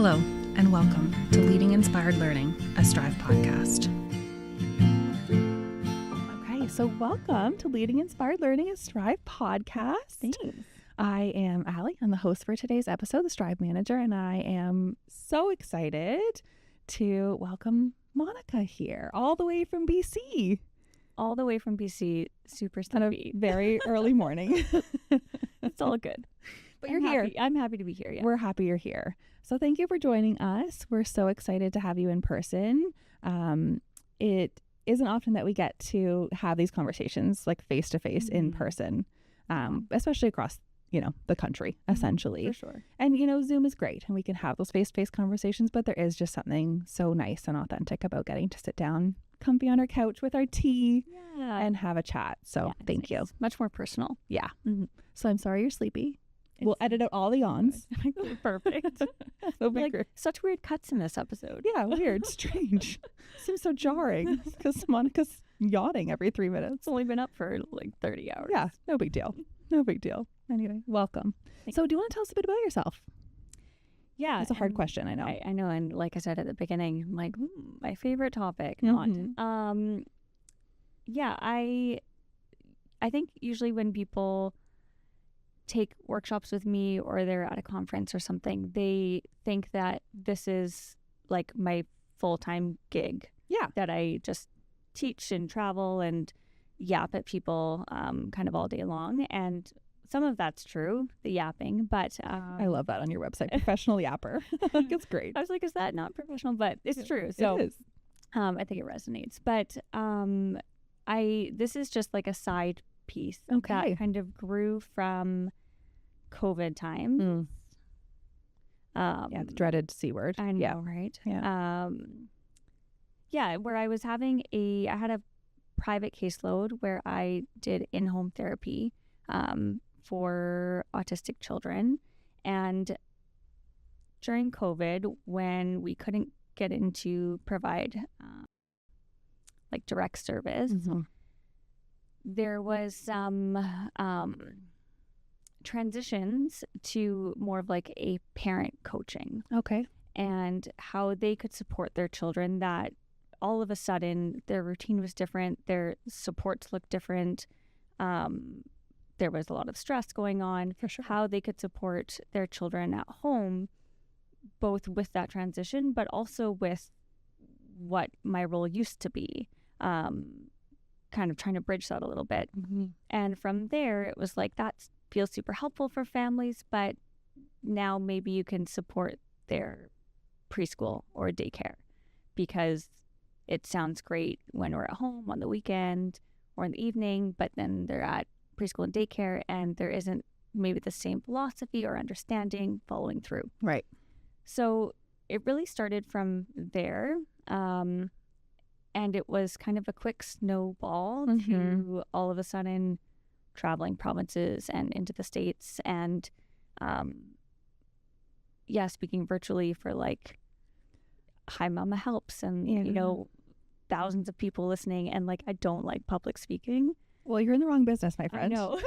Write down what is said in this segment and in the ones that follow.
Hello, and welcome to Leading Inspired Learning, a Strive podcast. Okay, so welcome to Leading Inspired Learning, a Strive podcast. Thanks. I am Allie. I'm the host for today's episode, the Strive Manager, and I am so excited to welcome Monica here, all the way from BC. All the way from BC, super On a sleepy. very early morning. It's all good. But you're here. I'm happy to be here. Yeah. We're happy you're here. So thank you for joining us. We're so excited to have you in person. It isn't often that we get to have these conversations like face to face in person, especially across, the country, essentially. For sure. And, Zoom is great and we can have those face to face conversations, but there is just something so nice and authentic about getting to sit down comfy on our couch with our tea and have a chat. So thank you. Much more personal. Yeah. So I'm sorry you're sleepy. We'll edit out all the yawns. Perfect. It'll be Like great. such weird cuts in this episode. Yeah, weird, strange. Seems so jarring because Monica's yawning every 3 minutes. It's only been up for like 30 hours. Yeah, no big deal. No big deal. Anyway, welcome. So do you want to tell us a bit about yourself? Yeah. It's a hard question, I know. I know. And like I said at the beginning, I'm like, my favorite topic. Mhm. Not. Yeah, I think usually when people take workshops with me or they're at a conference or something, they think that this is like my full-time gig. Yeah. That I just teach and travel and yap at people kind of all day long. And some of that's true, the yapping, but I love that on your website, professional yapper. It's great. I was like, is that not professional? But it's true. So it is. I think it resonates. But this is just like a side piece Okay. that kind of grew from COVID time. Yeah, the dreaded C word. I know, Yeah. right? Yeah. Where I was having I had a private caseload where I did in-home therapy for autistic children. And during COVID, when we couldn't get in to provide like direct service, there was some transitions to more of like a parent coaching Okay. and how they could support their children, that all of a sudden their routine was different, their supports looked different, there was a lot of stress going on. For sure. How they could support their children at home, both with that transition but also with what my role used to be, kind of trying to bridge that a little bit. And from there it was like, that feels super helpful for families, but now maybe you can support their preschool or daycare, because it sounds great when we're at home on the weekend or in the evening, but then they're at preschool and daycare and there isn't maybe the same philosophy or understanding following through. Right. So it really started from there. And it was kind of a quick snowball to all of a sudden traveling provinces and into the States and, speaking virtually for like Hi Mama Helps and, thousands of people listening. And like, I don't like public speaking. Well, you're in the wrong business, my friend. I know.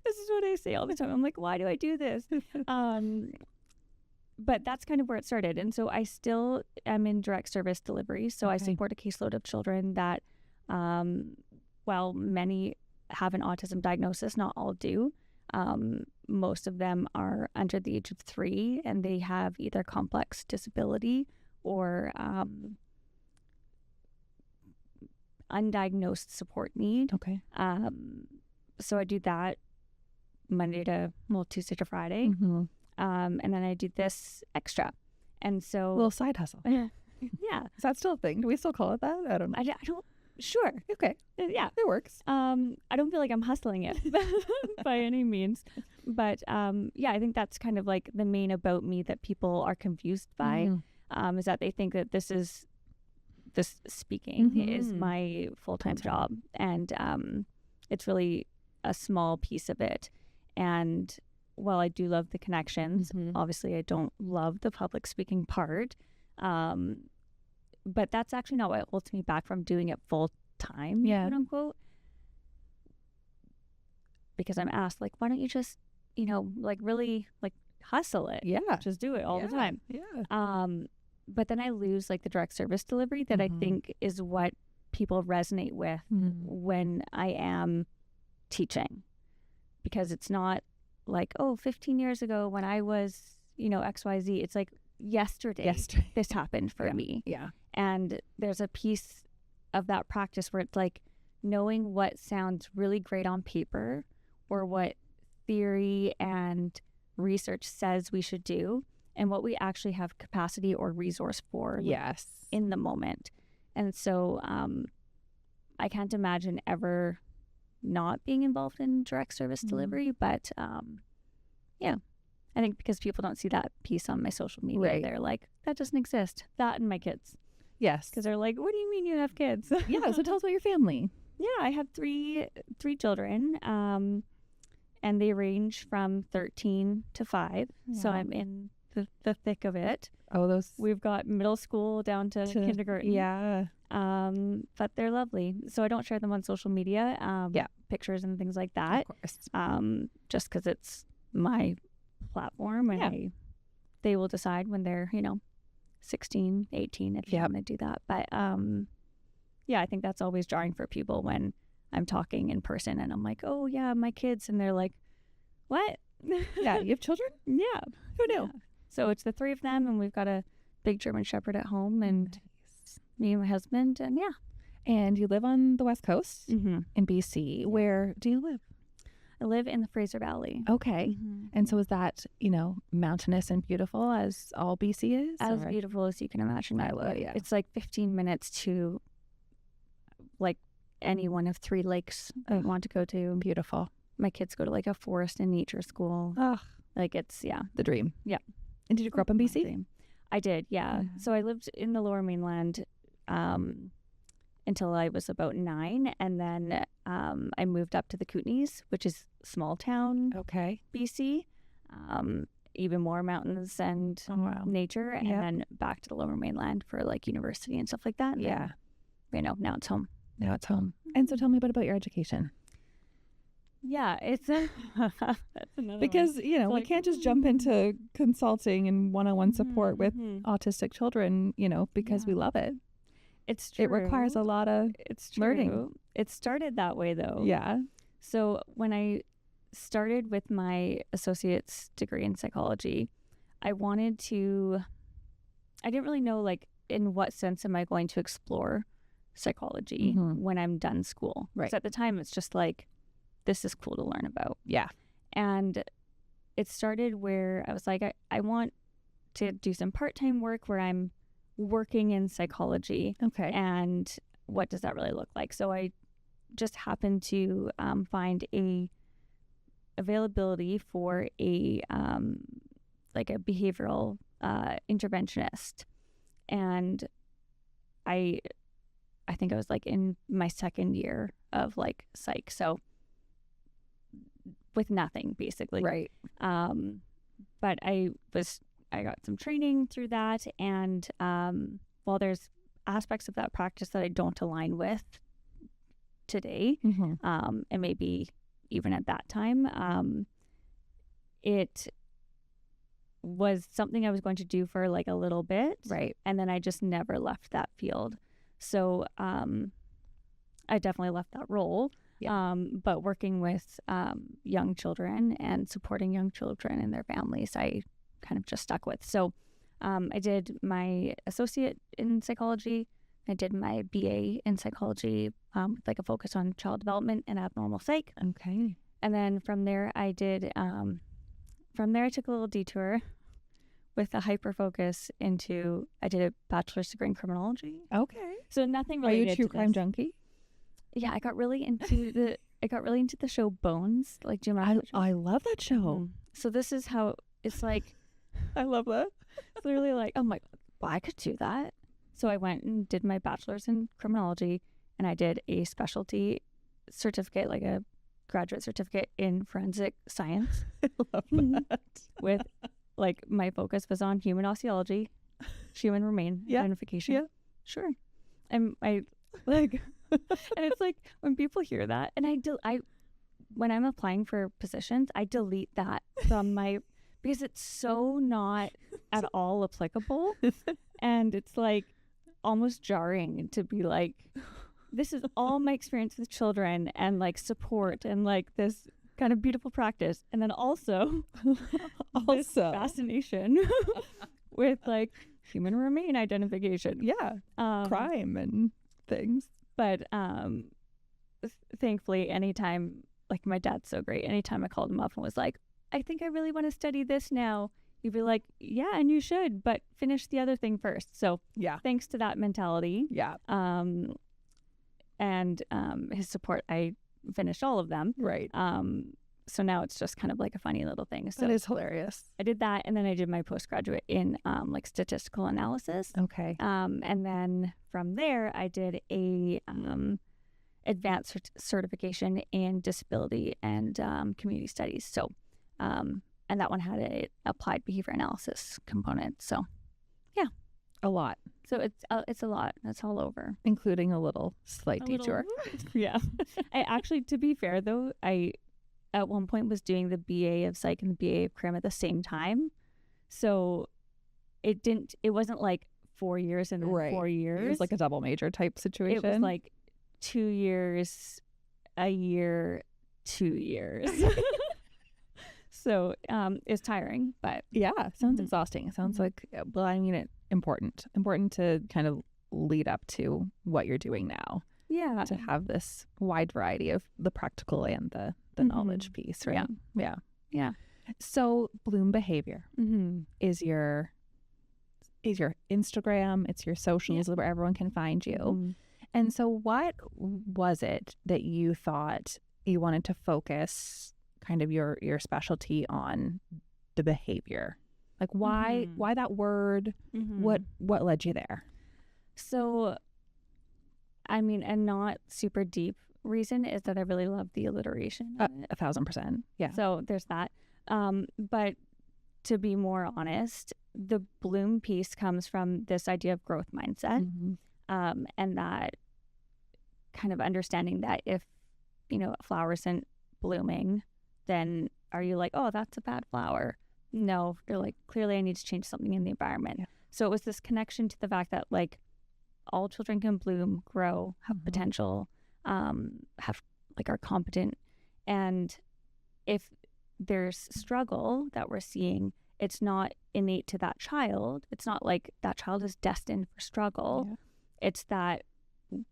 This is what I say all the time. I'm like, why do I do this? But that's kind of where it started. And so I still am in direct service delivery. So I support a caseload of children that, while many have an autism diagnosis, not all do. Most of them are under the age of 3 and they have either complex disability or undiagnosed support need. Okay. So I do that Tuesday to Friday. And then I do this extra. And so A little side hustle. yeah. Is that still a thing? Do we still call it that? I don't know. I don't, sure. Okay. Yeah. It works. I don't feel like I'm hustling it by any means. But I think that's kind of like the main about me that people are confused by, is that they think that this speaking is my full-time job. And it's really a small piece of it. And while I do love the connections, obviously I don't love the public speaking part. But that's actually not what holds me back from doing it full time, quote unquote. Because I'm asked, like, why don't you just, like really like hustle it. Yeah. Just do it all the time. Yeah. But then I lose like the direct service delivery that I think is what people resonate with when I am teaching, because it's not like, oh, 15 years ago when I was, XYZ. It's like yesterday. This happened for me. Yeah. And there's a piece of that practice where it's like knowing what sounds really great on paper or what theory and research says we should do and what we actually have capacity or resource for in the moment. And so I can't imagine ever not being involved in direct service delivery, but I think because people don't see that piece on my social media, they're like, that doesn't exist. That and my kids. Yes. Because they're like, what do you mean you have kids? Yeah. So tell us about your family. Yeah, I have three children, and they range from 13 to 5. Wow. So I'm in the thick of it. Oh, We've got middle school down to kindergarten. Yeah. But they're lovely. So I don't share them on social media. Pictures and things like that. Of course. Just because it's my platform, and they will decide when they're 16, 18 if you want to do that. But I think that's always jarring for people when I'm talking in person and I'm like, oh yeah, my kids, and they're like, what? Yeah, you have children? Yeah. Who knew? Yeah. So it's the 3 of them, and we've got a big German Shepherd at home, and me and my husband, and And you live on the West Coast in BC. Where do you live? I live in the Fraser Valley. Okay. And so is that, mountainous and beautiful as all BC is? As beautiful as you can imagine. I love it, yeah. It's like 15 minutes to like any one of 3 lakes I want to go to. Beautiful. My kids go to like a forest and nature school. Oh, like it's, the dream. Yeah. And did you grow up in BC? I did, yeah. So I lived in the Lower Mainland until I was about 9. And then I moved up to the Kootenays, which is small town BC. Even more mountains and nature. And then back to the Lower Mainland for like university and stuff like that. And yeah. then, now it's home. Now it's home. And so tell me a bit about your education. Yeah, it's that's another because, one. we can't just jump into consulting and one-on-one support with autistic children, because we love it. It's true. It requires a lot of learning. It started that way, though. Yeah. So when I started with my associate's degree in psychology, I didn't really know, like, in what sense am I going to explore psychology when I'm done school. Right. Because at the time, it's just like, this is cool to learn about. Yeah. And it started where I was like, I want to do some part-time work where I'm working in psychology. Okay. And what does that really look like? So I just happened to find a availability for a like a behavioral interventionist. And I think I was like in my second year of like psych. So with nothing basically. Right. But I got some training through that, and while there's aspects of that practice that I don't align with today, and maybe even at that time, it was something I was going to do for like a little bit, right? And then I just never left that field. So I definitely left that role. Yeah. But working with young children and supporting young children and their families, I kind of just stuck with. So I did my associate in psychology. I did my BA in psychology with like a focus on child development and abnormal psych. Okay. And then from there, I took a little detour with a hyper focus into, I did a bachelor's degree in criminology. Okay. So nothing related to Are you a true crime junkie? Yeah, I got really into the show Bones, like Jim. I love that show. So this is how it's like. I love that. It's literally like, oh my, well, I could do that. So I went and did my bachelor's in criminology, and I did a specialty certificate, like a graduate certificate in forensic science. I love that. With like my focus was on human osteology, human remain identification. Yeah, sure. And I like. And it's like when people hear that, and I when I'm applying for positions, I delete that from my because it's so not at all applicable. And it's like almost jarring to be like, this is all my experience with children and like support and like this kind of beautiful practice. And then also this fascination with like human remain identification. Yeah. Crime and things. But thankfully, anytime, like my dad's so great, anytime I called him up and was like, I think I really want to study this now, he'd be like, yeah, and you should, but finish the other thing first. So yeah, thanks to that mentality. Yeah. And his support, I finished all of them. Right. So now it's just kind of like a funny little thing. So that is hilarious. I did that, and then I did my postgraduate in like statistical analysis. Okay. And then from there, I did a advanced certification in disability and community studies. So, and that one had a applied behavior analysis component. So, yeah, a lot. So it's a lot. It's all over, including a little slight detour. Yeah. I actually, to be fair though, I at one point was doing the BA of Psych and the BA of Crim at the same time. So it wasn't like 4 years and then 4 years. It was like a double major type situation. It was like 2 years, a year, 2 years. So it's tiring, but yeah, sounds exhausting. It sounds like, well, I mean, important to kind of lead up to what you're doing now. Yeah. To have this wide variety of the practical and the knowledge piece, right? Yeah. So Bloom Behaviour is your Instagram, it's your socials where everyone can find you. And so what was it that you thought you wanted to focus kind of your specialty on the behavior? Like why that word? What led you there? So, I mean, a not super deep reason is that I really love the alliteration. 1,000%. Yeah. So there's that. But to be more honest, the Bloom piece comes from this idea of growth mindset, and that kind of understanding that if, a flower isn't blooming, then are you like, oh, that's a bad flower? No, you're like, clearly I need to change something in the environment. Yeah. So it was this connection to the fact that like all children can bloom, grow, have potential, have like are competent. And if there's struggle that we're seeing, it's not innate to that child. It's not like that child is destined for struggle. Yeah. It's that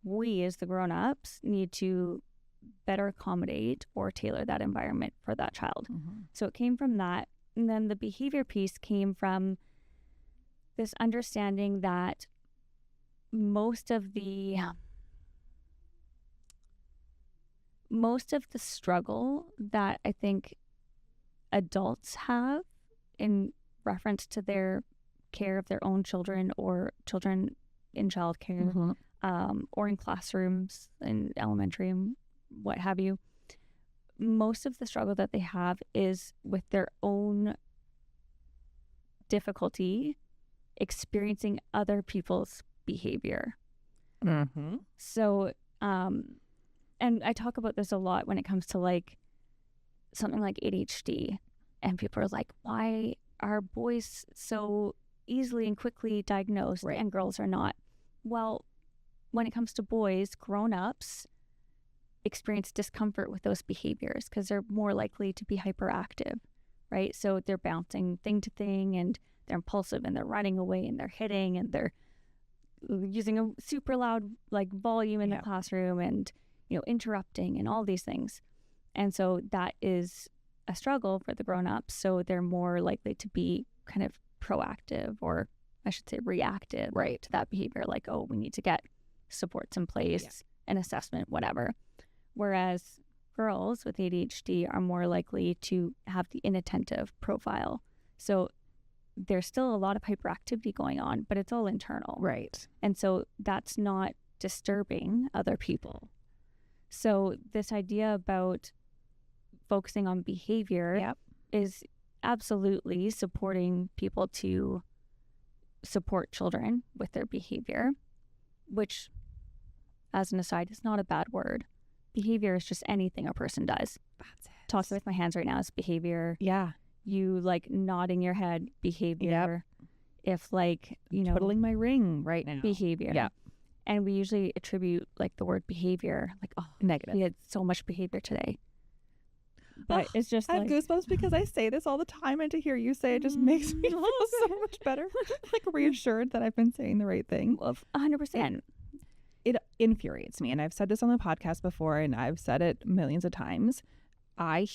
we as the grown-ups need to better accommodate or tailor that environment for that child. So it came from that. And then the behavior piece came from this understanding that most of the struggle that I think adults have in reference to their care of their own children or children in childcare, or in classrooms in elementary and what have you, most of the struggle that they have is with their own difficulty experiencing other people's behavior. So, and I talk about this a lot when it comes to like something like ADHD, and people are like, why are boys so easily and quickly diagnosed and girls are not? Well, when it comes to boys, grown-ups experience discomfort with those behaviors because they're more likely to be hyperactive, right? So they're bouncing thing to thing, and they're impulsive, and they're running away, and they're hitting, and they're using a super loud like volume in the classroom, and interrupting, and all these things. And so that is a struggle for the grown-ups. So they're more likely to be kind of proactive, or I should say reactive, to that behavior. Like, oh, we need to get supports in place, an assessment, whatever. Whereas girls with ADHD are more likely to have the inattentive profile. So there's still a lot of hyperactivity going on, but it's all internal. Right. And so that's not disturbing other people. So this idea about focusing on behavior is absolutely supporting people to support children with their behavior, which, as an aside, is not a bad word. Behavior is just anything a person does. That's it. Talking with my hands right now is behavior. Yeah. you like nodding your head, behavior. If like, you know, twiddling my ring right now, behavior. Yeah. And we usually attribute like the word behavior, like, oh, negative. we had so much behavior today. But it's just I have like goosebumps because I say this all the time, and to hear you say it just makes me feel so much better. Like reassured that I've been saying the right thing. 100%. It infuriates me, and I've said this on the podcast before, and I've said it millions of times. I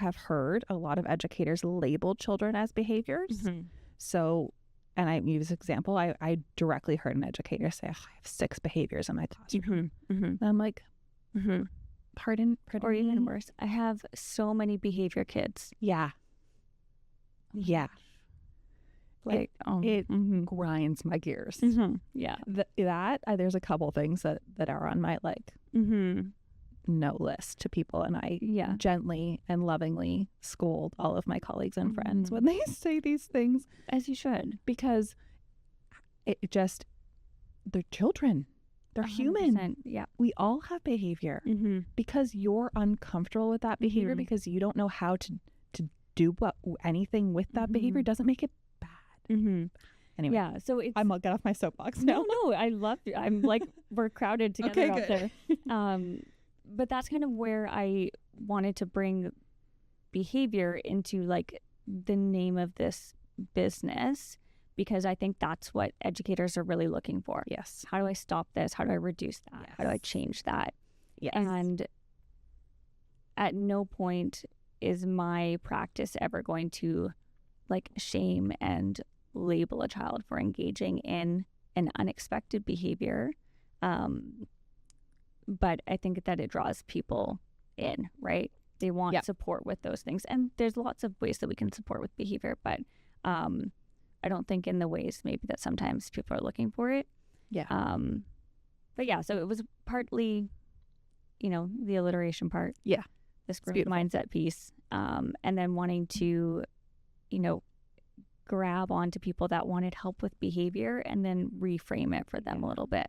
have heard a lot of educators label children as behaviors. So, and I use this example, I directly heard an educator say, oh, I have 6 behaviors in my classroom. And I'm like, pardon? Or even worse, I have so many behavior kids. Yeah. Yeah. Like, it grinds my gears. Yeah. There's a couple things that are on my like no list to people, and I gently and lovingly scold all of my colleagues and friends when they say these things, as you should, because they're children, they're 100%. human. Yeah, we all have behavior. Because you're uncomfortable with that behavior, because you don't know how to do anything with that behavior, doesn't make it bad. Anyway, yeah. So I'm gonna get off my soapbox now. No, I love you. I'm like, we're crowded together out there. But that's kind of where I wanted to bring behavior into like the name of this business, because I think that's what educators are really looking for. Yes. How do I stop this? How do I reduce that? Yes. How do I change that? Yes. And at no point is my practice ever going to like shame and label a child for engaging in an unexpected behavior. But I think that it draws people in, right? They want support with those things. And there's lots of ways that we can support with behavior, but I don't think in the ways maybe that sometimes people are looking for it. Yeah. But yeah, so it was partly, you know, the alliteration part. Yeah. This growth mindset piece. And then wanting to, you know, grab onto people that wanted help with behavior and then reframe it for them a little bit.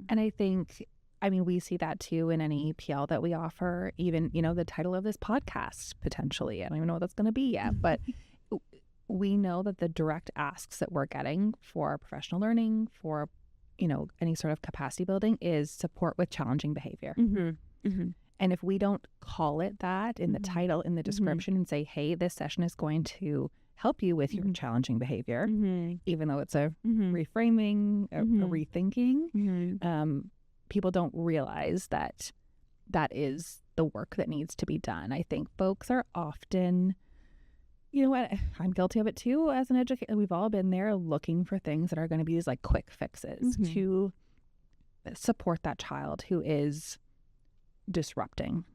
And I think, I mean, we see that too in any EPL that we offer, even, you know, the title of this podcast, potentially. I don't even know what that's going to be yet, but we know that the direct asks that we're getting for professional learning, for, you know, any sort of capacity building is support with challenging behavior. And if we don't call it that in the title, in the description, and say, hey, this session is going to help you with your challenging behavior, even though it's a reframing, a rethinking, people don't realize that that is the work that needs to be done. I think folks are often, you know what, I'm guilty of it too as an educator. We've all been there looking for things that are going to be these like quick fixes to support that child who is disrupting.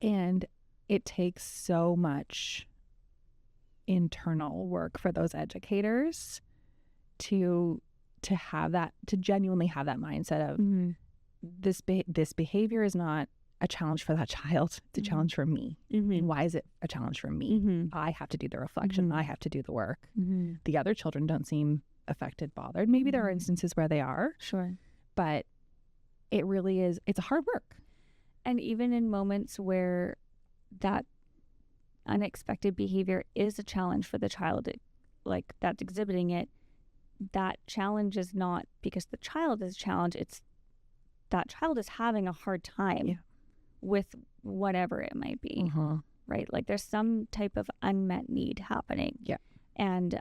And it takes so much internal work for those educators to have that, to genuinely have that mindset of this behavior is not a challenge for that child, it's a challenge for me. And why is it a challenge for me? I have to do the reflection, I have to do the work. The other children don't seem affected, bothered. Maybe there are instances where they are, sure, but it really is, it's a hard work. And even in moments where that unexpected behavior is a challenge for the child, like that's exhibiting it, that challenge is not because the child is challenged, it's that child is having a hard time with whatever it might be, right? Like there's some type of unmet need happening. And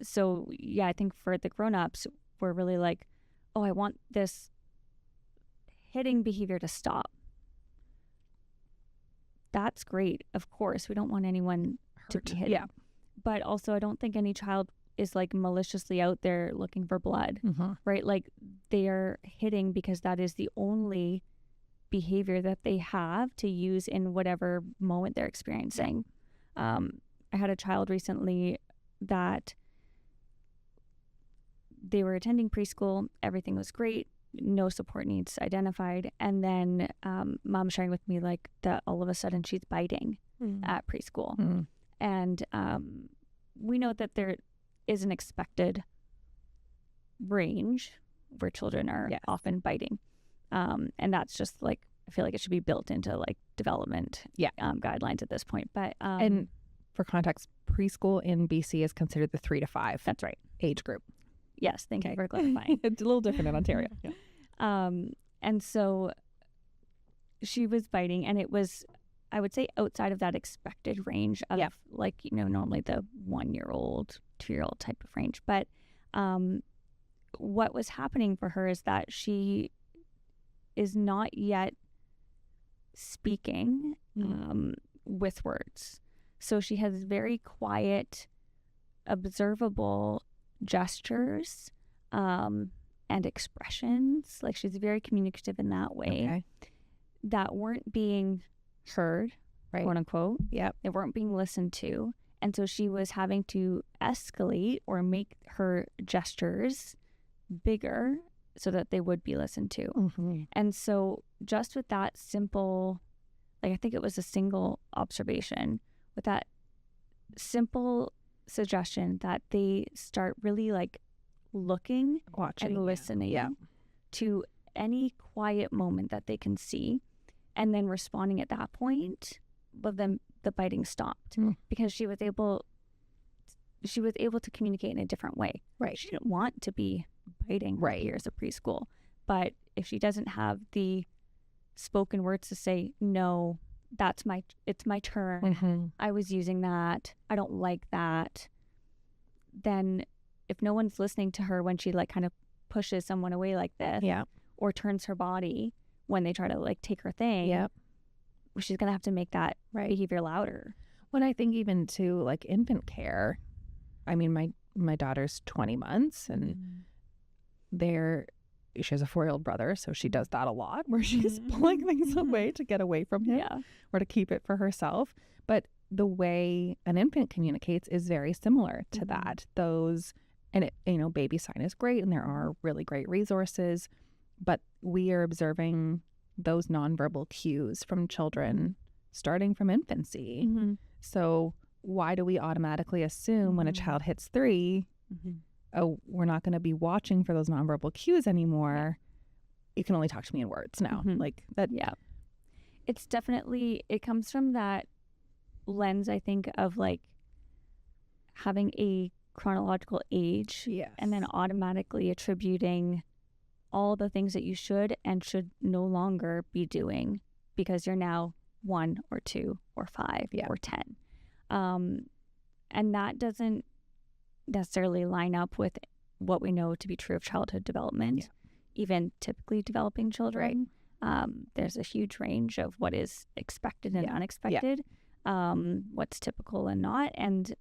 so I think for the grown-ups, we're really like, oh, I want this hitting behavior to stop. That's great. Of course, we don't want anyone to be hit. But also, I don't think any child is like maliciously out there looking for blood, right? Like they are hitting because that is the only behavior that they have to use in whatever moment they're experiencing. I had a child recently that they were attending preschool. Everything was great. No support needs identified. And then mom sharing with me like that all of a sudden she's biting at preschool. And we know that there is an expected range where children are often biting. And that's just like I feel like it should be built into like development guidelines at this point. But and for context, preschool in BC is considered the 3 to 5. That's right. Age group. Yes, thank you for clarifying. It's a little different in Ontario. And so she was biting, and it was, I would say, outside of that expected range of like, normally the 1-year-old, 2-year-old type of range. But what was happening for her is that she is not yet speaking with words. So she has very quiet, observable gestures and expressions. Like, she's very communicative in that way that weren't being heard, right, quote unquote. Yep. They weren't being listened to. And so she was having to escalate or make her gestures bigger so that they would be listened to. Mm-hmm. And so just with that simple, like, I think it was a single observation, with that simple suggestion that they start really like looking, watching, and listening to any quiet moment that they can see, and then responding at that point. But then the biting stopped because she was able to communicate in a different way. Right. She didn't want to be biting right. her peers at preschool, but if she doesn't have the spoken words to say, no, it's my turn. Mm-hmm. I was using that. I don't like that. Then if no one's listening to her when she like kind of pushes someone away like this, or turns her body when they try to like take her thing, she's going to have to make that behavior louder. When I think even to like infant care, I mean, my daughter's 20 months and she has a 4-year-old brother, so she does that a lot where she's pulling things away to get away from him or to keep it for herself. But the way an infant communicates is very similar to that. Baby sign is great, and there are really great resources, but we are observing those nonverbal cues from children starting from infancy. Mm-hmm. So why do we automatically assume when a child hits 3, oh, we're not going to be watching for those nonverbal cues anymore? You can only talk to me in words now. Like that. Yeah. It's definitely, it comes from that lens, I think, of like having a chronological age and then automatically attributing all the things that you should and should no longer be doing because you're now 1 or 2 or 5 or 10. And that doesn't necessarily line up with what we know to be true of childhood development, even typically developing children. There's a huge range of what is expected and unexpected, what's typical and not. And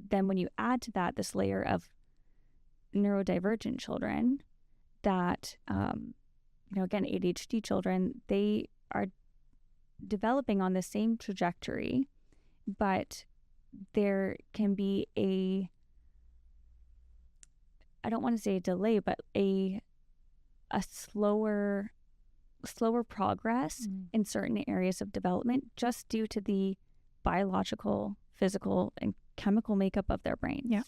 then when you add to that this layer of neurodivergent children that, again, ADHD children, they are developing on the same trajectory, but there can be I don't want to say a delay, but a slower progress in certain areas of development just due to the biological, physical, and chemical makeup of their brains. Yeah.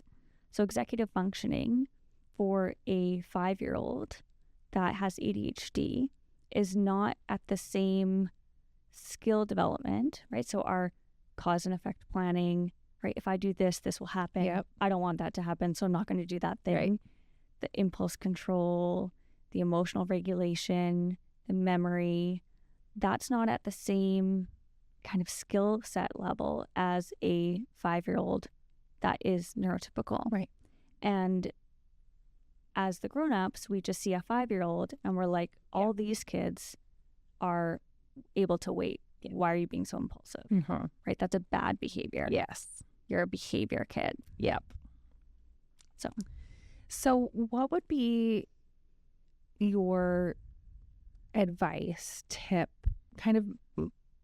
So executive functioning for a 5-year-old that has ADHD is not at the same skill development, right? So our cause and effect planning, right? If I do this, this will happen. Yep. I don't want that to happen, so I'm not going to do that thing. Right. The impulse control, the emotional regulation, the memory, that's not at the same kind of skill set level as a 5-year-old that is neurotypical. Right. And as the grown-ups, we just see a 5-year-old and we're like, all these kids are able to wait. Why are you being so impulsive? Right? That's a bad behavior. Yes. You're a behavior kid. Yep. So what would be your advice, tip, kind of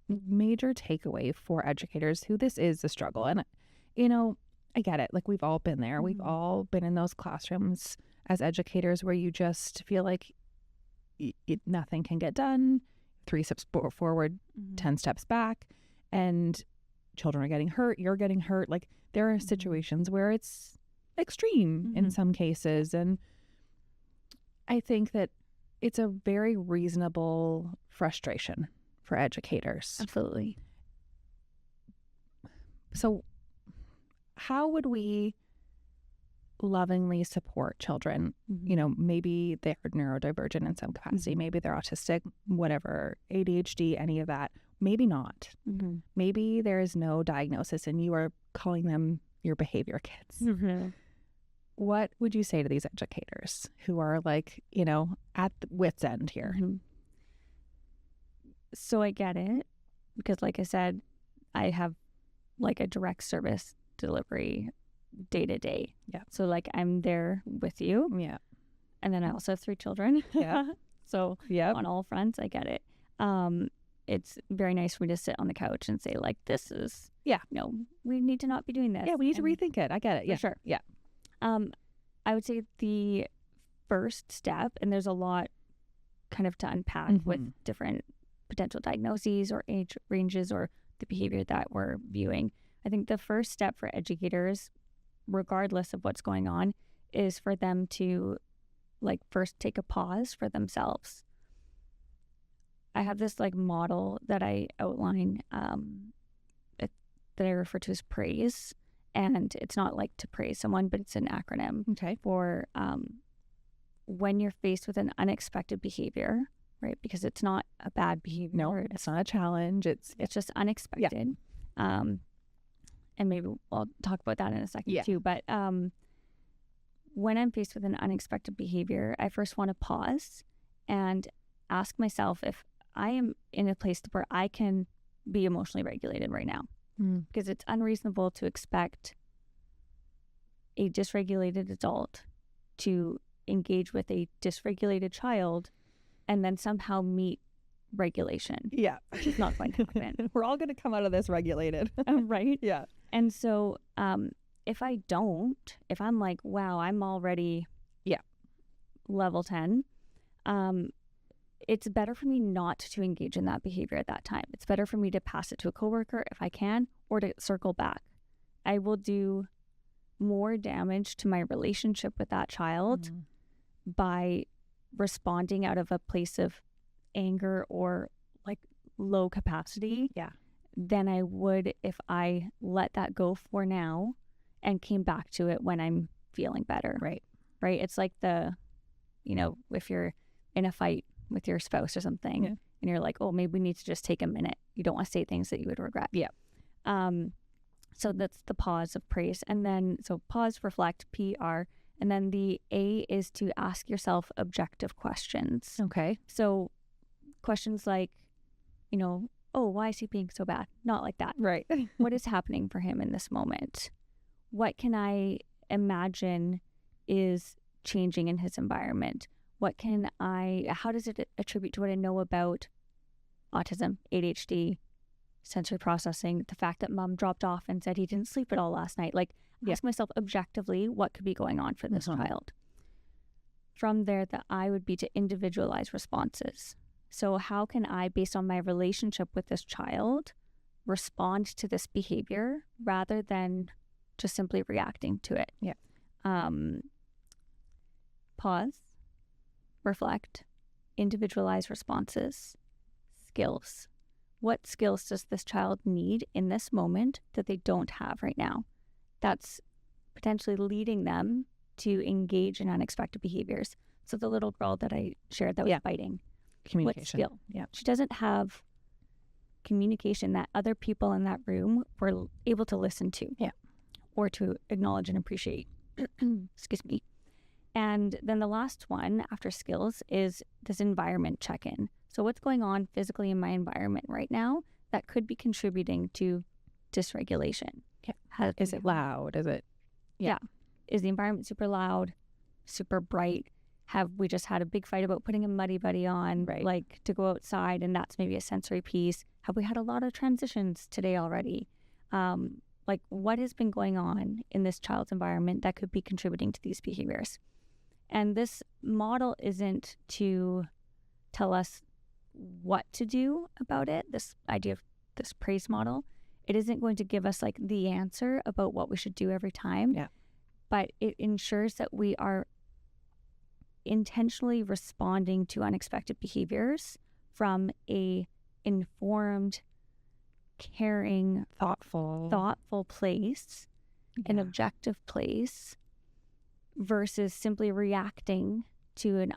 major takeaway for educators who this is a struggle? And, I get it. Like, we've all been there. We've all been in those classrooms as educators where you just feel like nothing can get done. 3 steps forward, 10 steps back, and children are getting hurt. You're getting hurt. Like, there are situations where it's extreme in some cases. And I think that it's a very reasonable frustration for educators. Absolutely. So how would we lovingly support children? You know, maybe they're neurodivergent in some capacity, maybe they're autistic, whatever, ADHD, any of that. Maybe not. Maybe there is no diagnosis and you are calling them your behavior kids. What would you say to these educators who are like, you know, at the wit's end here? So I get it, because like I said, I have like a direct service delivery day to day. Yeah. So like I'm there with you. Yeah. And then I also have 3 children. Yeah. So Yeah. on all fronts, I get it. It's very nice for me to sit on the couch and say like, this is, no, we need to not be doing this. Yeah, we need to rethink it. I get it. Yeah. For sure. Yeah. I would say the first step, and there's a lot kind of to unpack with different potential diagnoses or age ranges or the behavior that we're viewing. I think the first step for educators, regardless of what's going on, is for them to like first take a pause for themselves. I have this like model that I outline that I refer to as praise. And it's not like to praise someone, but it's an acronym for when you're faced with an unexpected behavior, right? Because it's not a bad behavior. No, it's not a challenge. It's just unexpected. Yeah. And maybe I'll talk about that in a second too. But when I'm faced with an unexpected behavior, I first want to pause and ask myself if I am in a place where I can be emotionally regulated right now. Because it's unreasonable to expect a dysregulated adult to engage with a dysregulated child and then somehow meet regulation. Yeah. Which is not going to happen. We're all going to come out of this regulated. Right? Yeah. And so if I don't, if I'm like, wow, I'm already level 10, it's better for me not to engage in that behavior at that time. It's better for me to pass it to a coworker if I can, or to circle back. I will do more damage to my relationship with that child by responding out of a place of anger or like low capacity than I would if I let that go for now and came back to it when I'm feeling better. Right. It's like if you're in a fight with your spouse or something and you're like, oh, maybe we need to just take a minute. You don't want to say things that you would regret. So that's the pause of praise. And then, so pause, reflect, PR. And then the A is to ask yourself objective questions. Okay. So questions like, oh, why is he being so bad? Not like that. Right. What is happening for him in this moment? What can I imagine is changing in his environment? How does it attribute to what I know about autism, ADHD, sensory processing, the fact that mom dropped off and said he didn't sleep at all last night? Like, ask myself objectively what could be going on for this child. From there, the I would be to individualize responses. So how can I, based on my relationship with this child, respond to this behavior rather than just simply reacting to it? Pause. Reflect, individualize responses, skills. What skills does this child need in this moment that they don't have right now? That's potentially leading them to engage in unexpected behaviors. So the little girl that I shared that was fighting. Communication. What skill? Yeah. She doesn't have communication that other people in that room were able to listen to. Or to acknowledge and appreciate. Excuse me. And then the last one after skills is this environment check-in. So what's going on physically in my environment right now that could be contributing to dysregulation? Is it loud? Is it? Is the environment super loud, super bright? Have we just had a big fight about putting a muddy buddy on, like to go outside, and that's maybe a sensory piece? Have we had a lot of transitions today already? Like what has been going on in this child's environment that could be contributing to these behaviors? And this model isn't to tell us what to do about it, this idea of this praise model. It isn't going to give us like the answer about what we should do every time. But it ensures that we are intentionally responding to unexpected behaviors from a informed, caring, thoughtful place, an objective place, versus simply reacting to an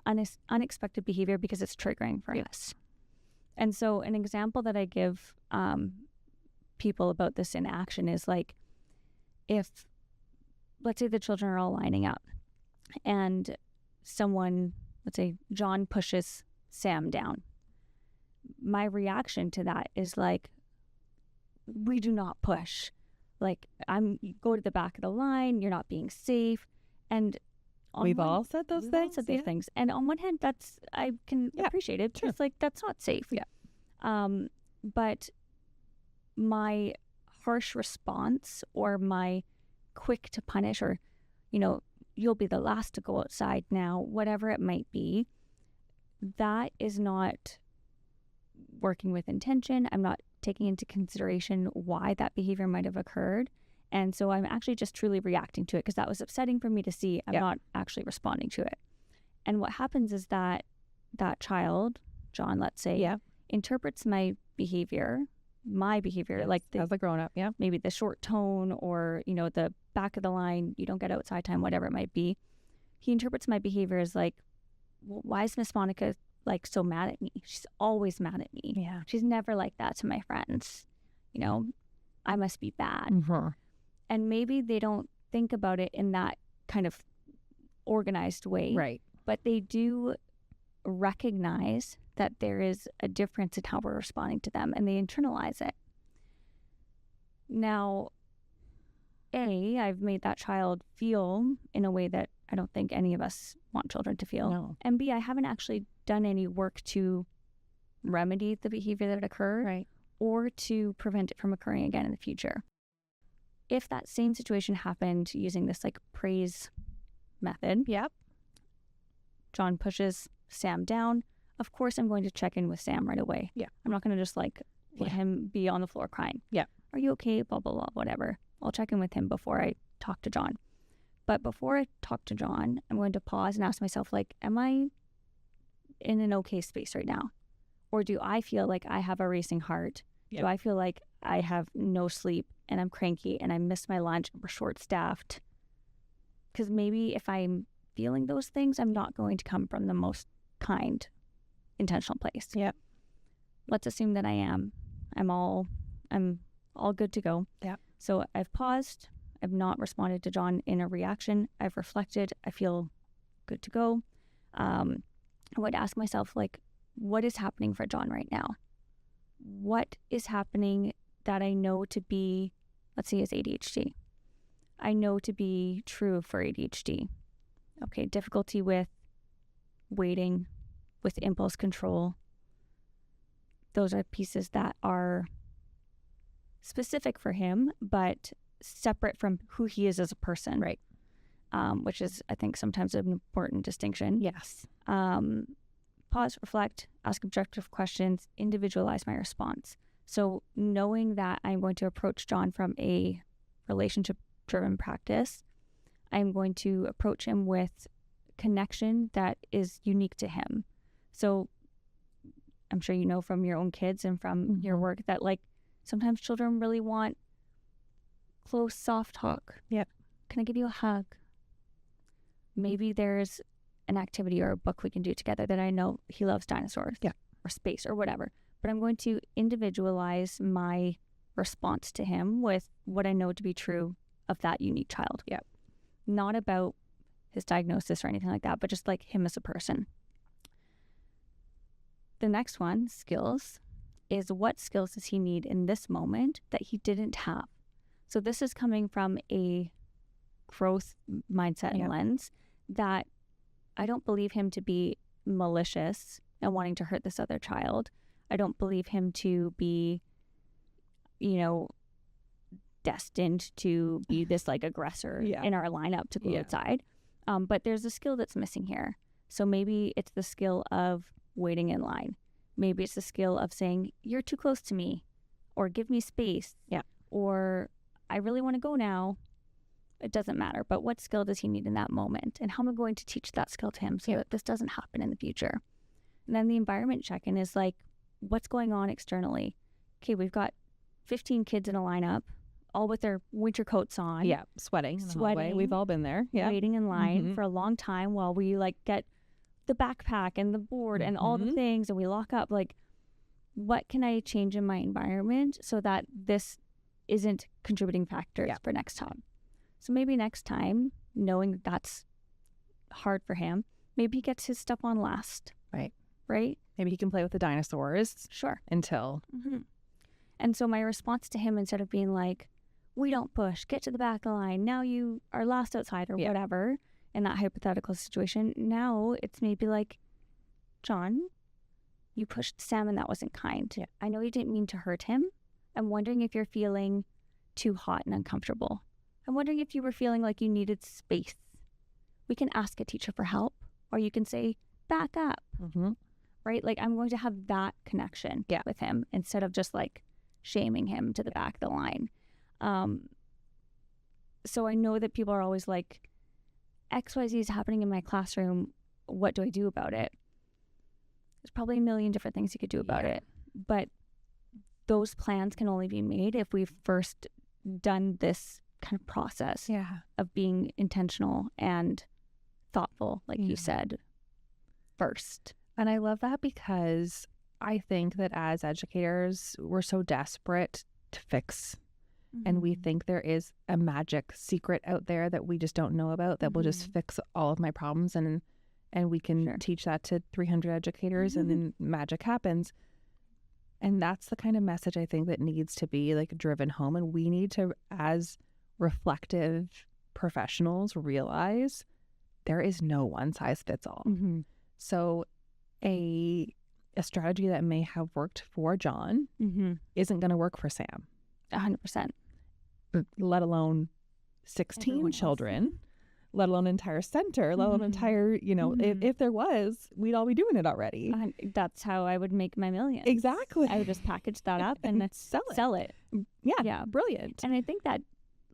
unexpected behavior because it's triggering for us. And so an example that I give people about this in action is like, if, let's say the children are all lining up and someone, let's say John pushes Sam down. My reaction to that is like, we do not push. Like, go to the back of the line, you're not being safe. And we've all said those things. Things. And on one hand, I can appreciate it. It's like, that's not safe. But my harsh response or my quick to punish, or, you'll be the last to go outside now, whatever it might be, that is not working with intention. I'm not taking into consideration why that behavior might have occurred. And so I'm actually just truly reacting to it because that was upsetting for me to see. I'm not actually responding to it. And what happens is that child, John, let's say, interprets my behavior, like as a grown up, maybe the short tone or, the back of the line, you don't get outside time, whatever it might be. He interprets my behavior as like, well, why is Miss Monica like so mad at me? She's always mad at me. Yeah. She's never like that to my friends. I must be bad. Mm-hmm. And maybe they don't think about it in that kind of organized way. Right. But they do recognize that there is a difference in how we're responding to them, and they internalize it. Now, I've made that child feel in a way that I don't think any of us want children to feel. No. And B, I haven't actually done any work to remedy the behavior that occurred, right, or to prevent it from occurring again in the future. If that same situation happened using this like praise method, John pushes Sam down, of course I'm going to check in with Sam right away. I'm not going to just like let him be on the floor crying. Are you okay? Blah, blah, blah, whatever. I'll check in with him before I talk to John. But before I talk to John, I'm going to pause and ask myself, like, am I in an okay space right now? Or do I feel like I have a racing heart? Do I feel like I have no sleep and I'm cranky and I missed my lunch and we're short-staffed? Because maybe if I'm feeling those things, I'm not going to come from the most kind, intentional place. Let's assume that I am. I'm all good to go. So I've paused. I've not responded to John in a reaction. I've reflected. I feel good to go. I would ask myself, like, what is happening for John right now? What is happening that I know to be, let's say, is ADHD? I know to be true for ADHD. Okay, difficulty with waiting, with impulse control. Those are pieces that are specific for him, but separate from who he is as a person. Right. Which is, I think, sometimes an important distinction. Yes. Pause, reflect, ask objective questions, individualize my response. So knowing that I'm going to approach John from a relationship-driven practice, I'm going to approach him with connection that is unique to him. So I'm sure you know from your own kids and from your work that, like, sometimes children really want close, soft talk. Can I give you a hug? Maybe there's an activity or a book we can do together that I know he loves dinosaurs or space or whatever. But I'm going to individualize my response to him with what I know to be true of that unique child. Not about his diagnosis or anything like that, but just like him as a person. The next one, skills, is what skills does he need in this moment that he didn't have? So this is coming from a growth mindset and lens that I don't believe him to be malicious and wanting to hurt this other child. I don't believe him to be, destined to be this like aggressor in our lineup to go outside. But there's a skill that's missing here. So maybe it's the skill of waiting in line. Maybe it's the skill of saying, you're too close to me, or give me space. Or I really want to go now. it doesn't matter, but what skill does he need in that moment? And how am I going to teach that skill to him so that this doesn't happen in the future? And then the environment check-in is like, what's going on externally? Okay, we've got 15 kids in a lineup, all with their winter coats on. Yeah, sweating in the hallway. We've all been there. Yeah. Waiting in line for a long time while we like get the backpack and the board and all the things, and we lock up. Like, what can I change in my environment so that this isn't contributing factors for next time? So maybe next time, knowing that that's hard for him, maybe he gets his stuff on last. Right? Maybe he can play with the dinosaurs. Sure. Until. And so my response to him, instead of being like, we don't push, get to the back of the line, now you are last outside or whatever, in that hypothetical situation, now it's maybe like, John, you pushed Sam and that wasn't kind. Yeah. I know you didn't mean to hurt him. I'm wondering if you're feeling too hot and uncomfortable. I'm wondering if you were feeling like you needed space. We can ask a teacher for help, or you can say, back up. Right? Like, I'm going to have that connection with him instead of just like shaming him to the back of the line. So I know that people are always like, XYZ is happening in my classroom. What do I do about it? There's probably a million different things you could do about it. But those plans can only be made if we've first done this kind of process of being intentional and thoughtful, like you said, first. And I love that because I think that as educators, we're so desperate to fix. And we think there is a magic secret out there that we just don't know about that will just fix all of my problems. And we can teach that to 300 educators and then magic happens. And that's the kind of message I think that needs to be like driven home. And we need to, as reflective professionals, realize there is no one size fits all. So a strategy that may have worked for John isn't going to work for Sam. 100%. Let alone 16 Everyone children, let alone entire center, let alone entire, if there was, we'd all be doing it already. That's how I would make my millions. Exactly. I would just package that up and sell it. Yeah. Brilliant. And I think that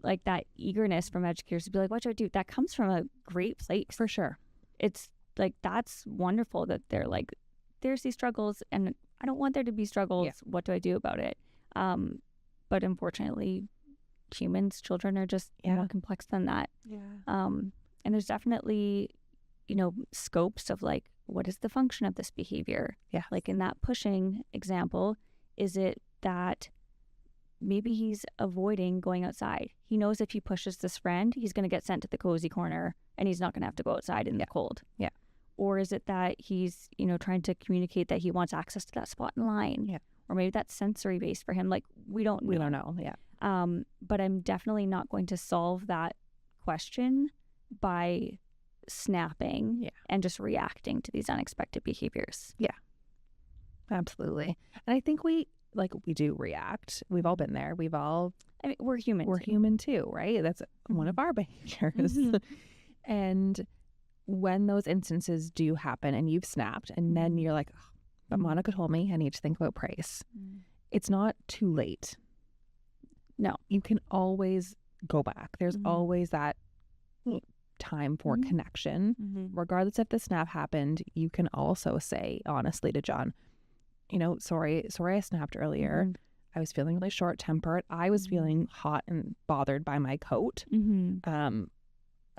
like that eagerness from educators to be like, what do I do? That comes from a great place. For sure. It's like, that's wonderful that they're like, there's these struggles and I don't want there to be struggles. Yeah. What do I do about it? But unfortunately, children are just more complex than that. And there's definitely, scopes of like, what is the function of this behavior? Yeah. Like in that pushing example, is it that maybe he's avoiding going outside? He knows if he pushes this friend, he's going to get sent to the cozy corner and he's not going to have to go outside in the cold. Yeah. Or is it that he's, trying to communicate that he wants access to that spot in line? Yeah. Or maybe that's sensory based for him. Like, we don't know. Yeah. But I'm definitely not going to solve that question by snapping and just reacting to these unexpected behaviors. Yeah. Absolutely. And I think we do react. We've all been there. We're human. We're human too, right? That's one of our behaviors. And when those instances do happen and you've snapped and then you're like, oh, but Monica told me I need to think about praise. It's not too late. No. You can always go back. There's always that time for connection. Regardless if the snap happened, you can also say honestly to John, sorry I snapped earlier. I was feeling really short-tempered. I was feeling hot and bothered by my coat.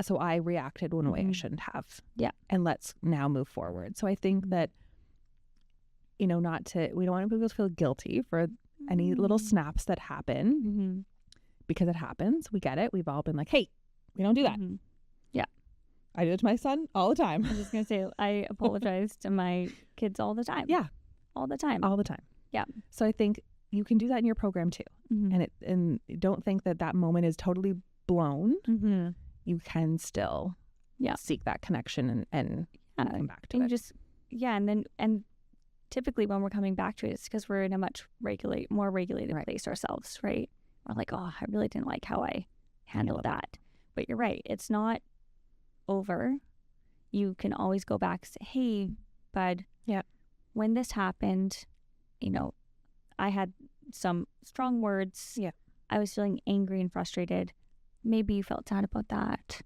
So I reacted in a way I shouldn't have. Yeah. And let's now move forward. So I think that, we don't want people to feel guilty for any little snaps that happen because it happens. We get it. We've all been like, hey, we don't do that. Yeah. I do it to my son all the time. I was just going to say, I apologize to my kids all the time. Yeah. All the time. All the time. Yeah. So I think you can do that in your program too. And don't think that moment is totally blown. You can still seek that connection and come back to it. And typically when we're coming back to it, it's because we're in a much more regulated place ourselves, right? We're like, oh, I really didn't like how I handled that. But you're right. It's not over. You can always go back and say, hey, bud, when this happened, I had some strong words. Yeah. I was feeling angry and frustrated. maybe you felt sad about that.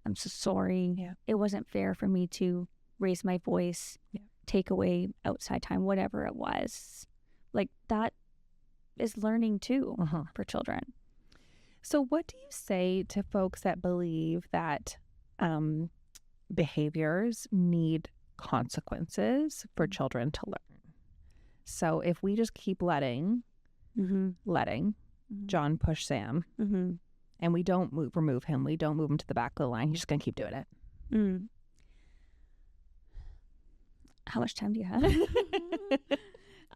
I'm so sorry. Yeah. It wasn't fair for me to raise my voice, take away outside time, whatever it was. Like, that is learning too for children. So what do you say to folks that believe that behaviors need consequences for children to learn? So if we just keep letting John push Sam, and we don't remove him, we don't move him to the back of the line, he's just going to keep doing it. How much time do you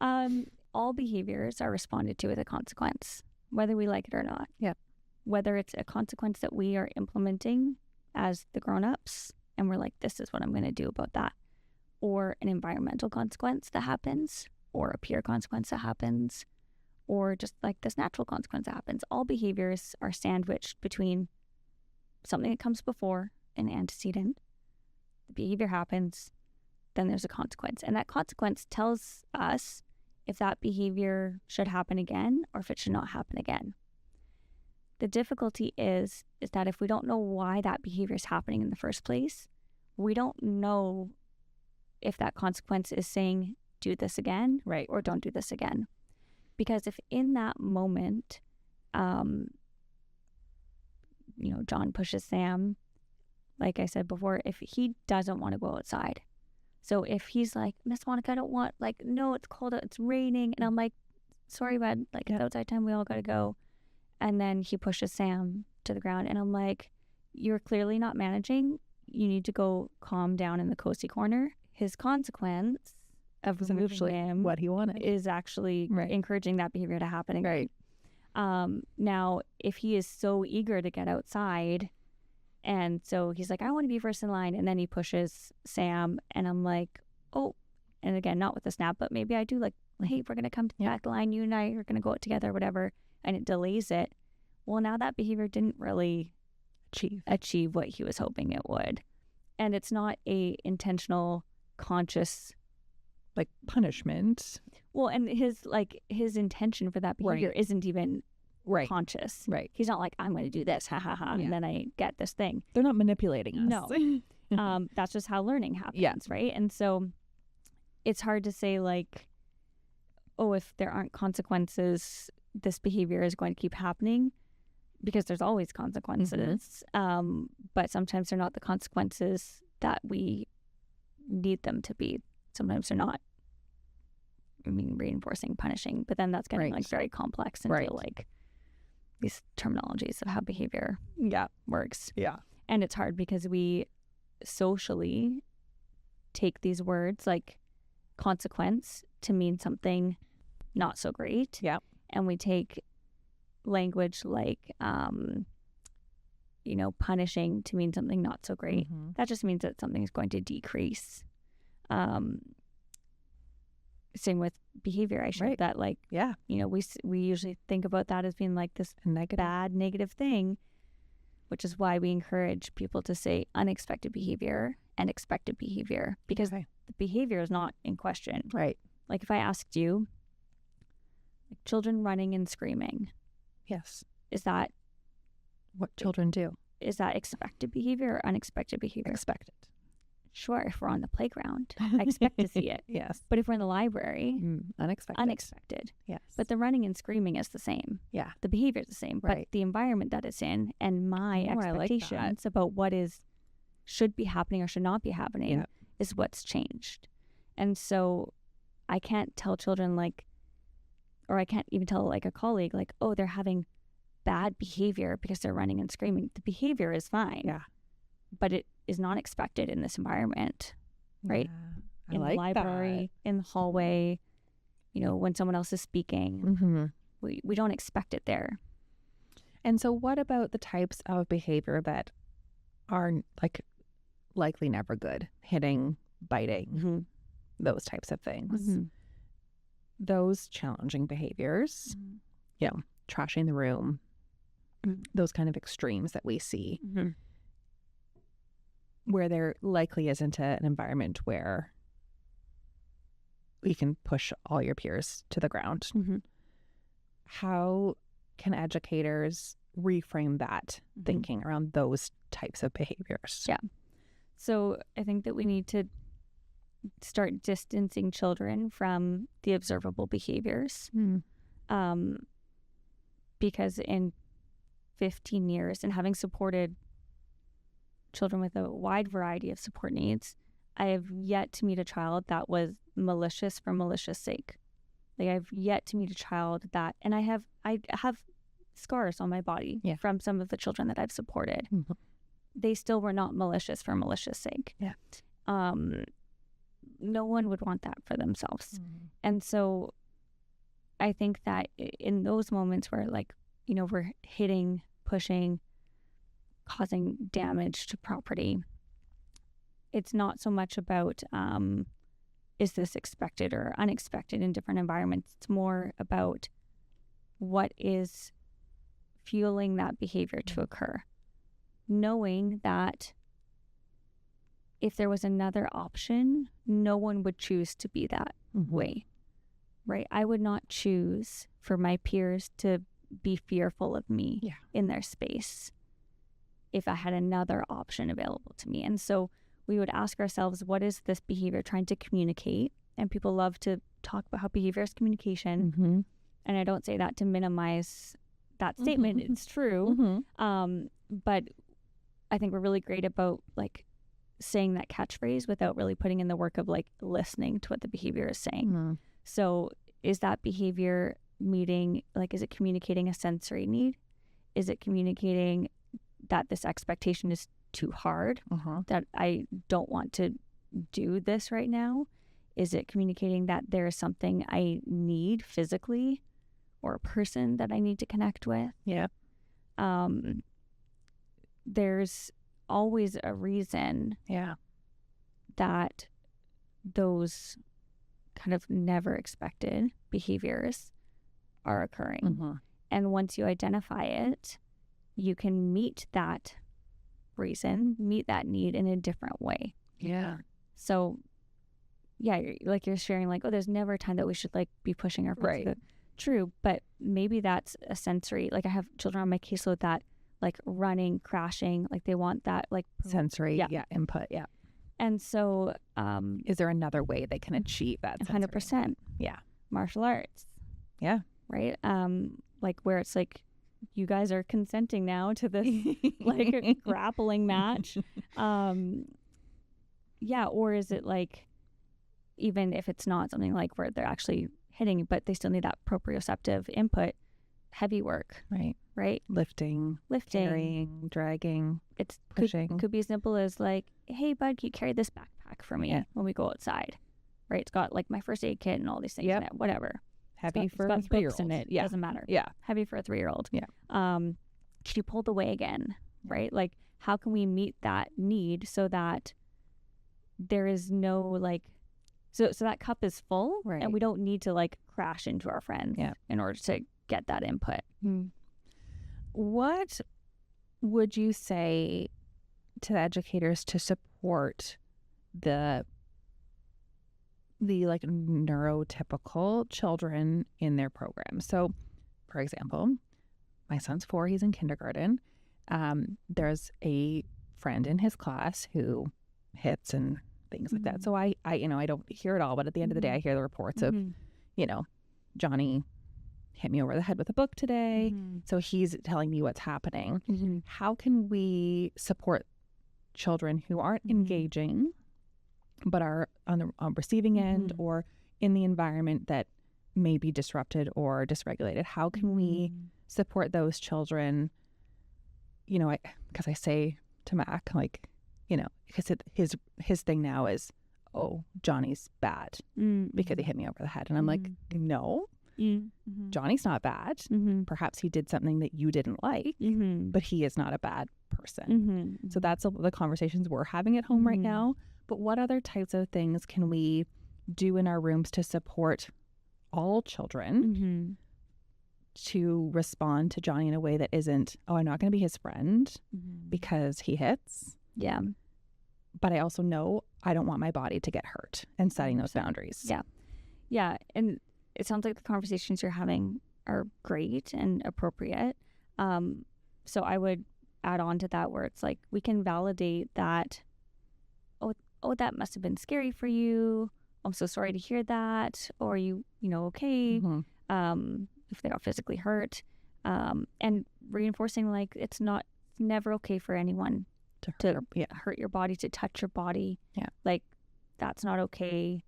have? All behaviors are responded to with a consequence, whether we like it or not. Yeah. Whether it's a consequence that we are implementing as the grown-ups, and we're like, this is what I'm going to do about that, or an environmental consequence that happens, or a peer consequence that happens, or just like this natural consequence that happens. All behaviors are sandwiched between something that comes before an antecedent. The behavior happens, then there's a consequence. And that consequence tells us if that behavior should happen again or if it should not happen again. The difficulty is that if we don't know why that behavior is happening in the first place, we don't know if that consequence is saying, do this again, right, or don't do this again. Because if in that moment, John pushes Sam, like I said before, if he doesn't want to go outside. So if he's like, Miss Monica, I don't want, like, no, it's cold out, it's raining. And I'm like, sorry, bud, like, it's outside time, we all got to go. And then he pushes Sam to the ground. And I'm like, you're clearly not managing. You need to go calm down in the cosy corner. His consequence of removing him what he wanted is actually encouraging that behavior to happen again. Right. Now, if he is so eager to get outside, and so he's like, I want to be first in line, and then he pushes Sam, and I'm like, oh, and again, not with a snap, but maybe I do, like, hey, we're going to come to the back line, you and I are going to go out together, whatever, and it delays it. Well, now that behavior didn't really achieve what he was hoping it would. And it's not a intentional, conscious, like, punishment. Well, and his intention for that behavior isn't even conscious. Right. He's not like, I'm going to do this, ha ha ha, and then I get this thing. They're not manipulating us. No. That's just how learning happens, right? And so it's hard to say, like, oh, if there aren't consequences, this behavior is going to keep happening, because there's always consequences. But sometimes they're not the consequences that we need them to be. Sometimes they're not. I mean, reinforcing, punishing, but then that's getting like very complex into like these terminologies of how behavior works. Yeah. And it's hard because we socially take these words like consequence to mean something not so great. Yeah. And we take language like, punishing to mean something not so great. That just means that something is going to decrease. Same with behavior. I shared that, like, we usually think about that as being like this bad, negative thing, which is why we encourage people to say unexpected behavior and expected behavior, because the behavior is not in question. Right. Like, if I asked you, like, children running and screaming. Yes. Is that what children do? Is that expected behavior or unexpected behavior? Expected. Sure, if we're on the playground, I expect to see it. Yes. But if we're in the library, unexpected. Yes. But the running and screaming is the same. Yeah. The behavior is the same. But the environment that it's in and my expectations about what should be happening or should not be happening is what's changed. And so I can't tell children, like, or I can't even tell like a colleague, like, oh, they're having bad behavior because they're running and screaming. The behavior is fine. Yeah. But it is not expected in this environment, right? Yeah, in the library, in the hallway, when someone else is speaking, we don't expect it there. And so what about the types of behavior that are like likely never good? Hitting, biting, those types of things. Those challenging behaviors, trashing the room, those kind of extremes that we see. Where there likely isn't an environment where you can push all your peers to the ground. How can educators reframe that thinking around those types of behaviors? Yeah. So I think that we need to start distancing children from the observable behaviors. Because in 15 years and having supported children with a wide variety of support needs, I have yet to meet a child that was malicious for malicious sake. Like, I've yet to meet a child that, and I have scars on my body from some of the children that I've supported. They still were not malicious for malicious sake. Yeah. No one would want that for themselves. And so I think that in those moments where, like, you know, we're hitting, pushing, causing damage to property, it's not so much about is this expected or unexpected in different environments. It's more about what is fueling that behavior to occur. Knowing that if there was another option, no one would choose to be that way, right? I would not choose for my peers to be fearful of me in their space if I had another option available to me. And so we would ask ourselves, what is this behavior trying to communicate? And people love to talk about how behavior is communication. And I don't say that to minimize that statement. It's true. But I think we're really great about, like, saying that catchphrase without really putting in the work of, like, listening to what the behavior is saying. So is that behavior meeting, like, is it communicating a sensory need? Is it communicating that this expectation is too hard, that I don't want to do this right now? Is it communicating that there is something I need physically or a person that I need to connect with? There's always a reason that those kind of never expected behaviors are occurring. And once you identify it, you can meet that reason, meet that need in a different way. So you're sharing, like, oh, there's never a time that we should, like, be pushing our friends to go. True, but maybe that's a sensory, like, I have children on my caseload that, like, running, crashing, like, they want that, like, sensory input. And so is there another way they can achieve that sensory 100%? Martial arts. Right. Like, where it's like, you guys are consenting now to this like grappling match. Or is it, like, even if it's not something like where they're actually hitting, but they still need that proprioceptive input, heavy work, right? Lifting, carrying, dragging, pushing. Could be as simple as, like, hey, bud, can you carry this backpack for me when we go outside? Right? It's got, like, my first aid kit and all these things in it, whatever. Heavy for a 3-year-old. In it. Doesn't matter. Heavy for a 3-year-old. Can you pull the way again? Right? Like, how can we meet that need so that there is no, like, so that cup is full, and we don't need to, like, crash into our friends in order to get that input. What would you say to the educators to support the like neurotypical children in their program? So, for example, my son's 4, he's in kindergarten. There's a friend in his class who hits and things like that. So I don't hear it all, but at the end of the day, I hear the reports of, Johnny hit me over the head with a book today. So he's telling me what's happening. How can we support children who aren't engaging but are on the receiving end or in the environment that may be disrupted or dysregulated? How can we support those children? Because I say to Mac, like, because his thing now is, oh, Johnny's bad because he hit me over the head. And I'm like, no, Johnny's not bad. Perhaps he did something that you didn't like, but he is not a bad person. So that's the conversations we're having at home right now. But what other types of things can we do in our rooms to support all children to respond to Johnny in a way that isn't, oh, I'm not going to be his friend because he hits. But I also know I don't want my body to get hurt, and setting those boundaries. And it sounds like the conversations you're having are great and appropriate. So I would add on to that where it's like we can validate that, oh, that must have been scary for you. I'm so sorry to hear that. Or okay, if they got physically hurt. And reinforcing like it's never okay for anyone to hurt your body, to touch your body. Yeah. Like that's not okay.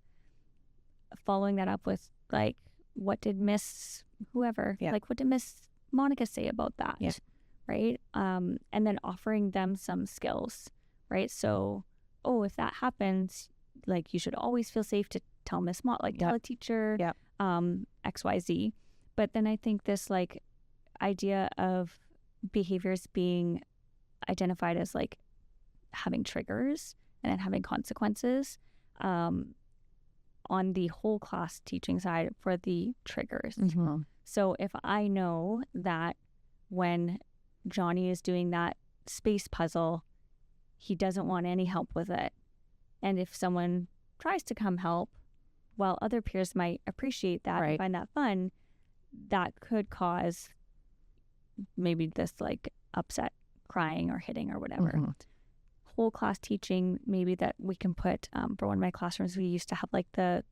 Following that up with like, what did Miss whoever, like what did Miss Monica say about that? Yeah. Right. And then offering them some skills, right? So, if that happens, like you should always feel safe to tell Miss Mott, like tell a teacher, XYZ. But then I think this like idea of behaviors being identified as like having triggers and then having consequences on the whole class teaching side for the triggers. So if I know that when Johnny is doing that space puzzle, he doesn't want any help with it. And if someone tries to come help, while other peers might appreciate that and find that fun, that could cause maybe this like upset, crying or hitting or whatever. Whole class teaching, maybe that we can put, for one of my classrooms, we used to have like the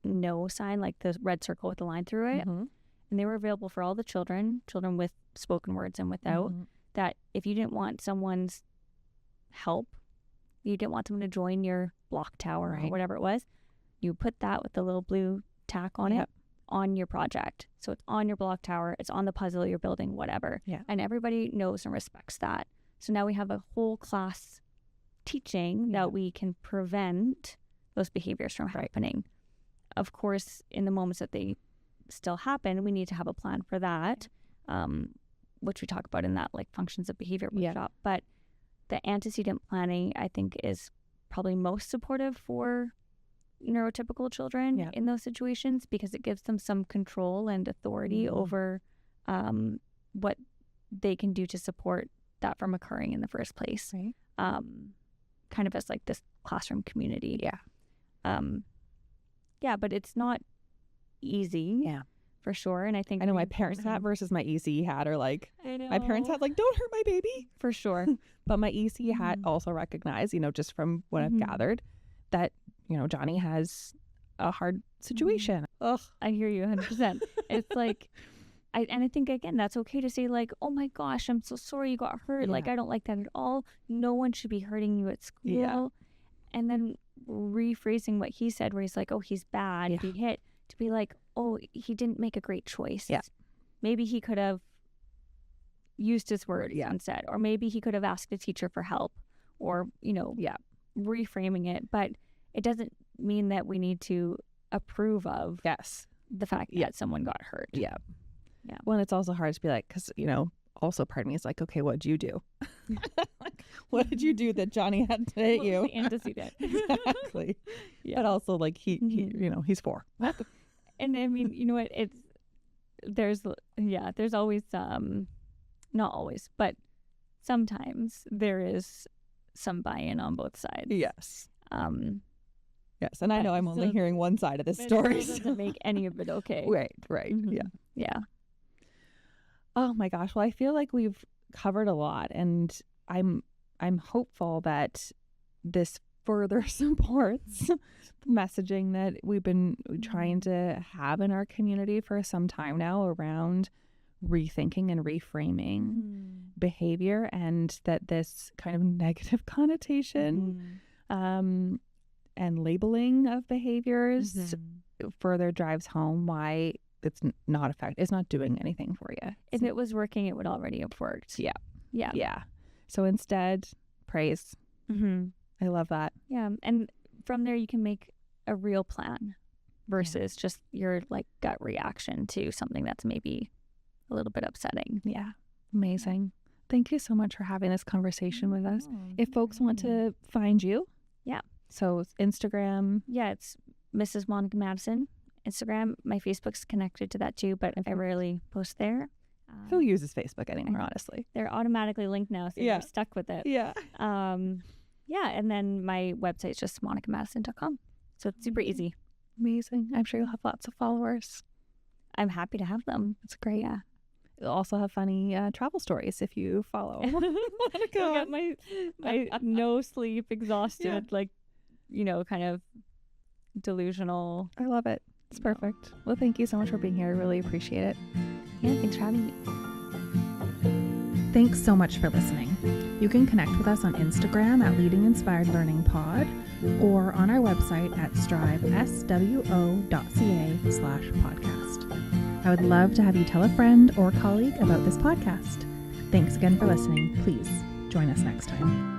no sign, like the red circle with the line through it. And they were available for all the children with spoken words and without, that if you didn't want someone's help, you didn't want someone to join your block tower or whatever it was, you put that with the little blue tack on it on your project. So it's on your block tower, it's on the puzzle you're building, whatever. And everybody knows and respects that. So now we have a whole class teaching that we can prevent those behaviors from happening. Of course, in the moments that they still happen, we need to have a plan for that, which we talk about in that like functions of behavior workshop. But the antecedent planning, I think, is probably most supportive for neurotypical children in those situations, because it gives them some control and authority over what they can do to support that from occurring in the first place. Kind of as like this classroom community. But it's not easy. For sure. And I think I know my parents' hat versus my EC hat are like, my parents' hat like, don't hurt my baby. For sure. But my EC hat also recognized, just from what I've gathered, that, Johnny has a hard situation. Ugh, I hear you 100%. It's like, I think, again, that's okay to say like, oh my gosh, I'm so sorry you got hurt. Like, I don't like that at all. No one should be hurting you at school. And then rephrasing what he said, where he's like, oh, he's bad, he hit, to be like, oh, he didn't make a great choice. Maybe he could have used his words instead, or maybe he could have asked the teacher for help, or, reframing it. But it doesn't mean that we need to approve of the fact that someone got hurt. Well, it's also hard to be like, because, also part of me is like, okay, what did you do? Like, what did you do that Johnny had to hit you? The antecedent. Exactly. But also like he he's 4. And I mean, you know what? There's always, not always, but sometimes there is some buy-in on both sides. Yes. Yes. And I know I'm only hearing one side of this story. It doesn't make any of it okay. Right. Yeah. Oh my gosh. Well, I feel like we've covered a lot, and I'm hopeful that this further supports the messaging that we've been trying to have in our community for some time now around rethinking and reframing behavior, and that this kind of negative connotation and labeling of behaviors further drives home why it's not it's not doing anything for you. If it was working, it would already have worked. Yeah. So instead, praise. I love that. Yeah. And from there, you can make a real plan versus just your like gut reaction to something that's maybe a little bit upsetting. Yeah. Amazing. Thank you so much for having this conversation with us. If folks want to find you. So Instagram. It's Mrs. Monica Maddison. Instagram. My Facebook's connected to that too, but I rarely post there. Who uses Facebook anymore, honestly? They're automatically linked now, so you're stuck with it. And then my website's just monicamadison.com. So it's super easy. Amazing. I'm sure you'll have lots of followers. I'm happy to have them. It's great. You'll also have funny travel stories if you follow Monica. I got my no sleep, exhausted, like, kind of delusional. I love it. It's perfect. Well, thank you so much for being here. I really appreciate it. Yeah, thanks for having me. Thanks so much for listening. You can connect with us on Instagram at Leading Inspired Learning Pod or on our website at strive.swo.ca/podcast. I would love to have you tell a friend or colleague about this podcast. Thanks again for listening. Please join us next time.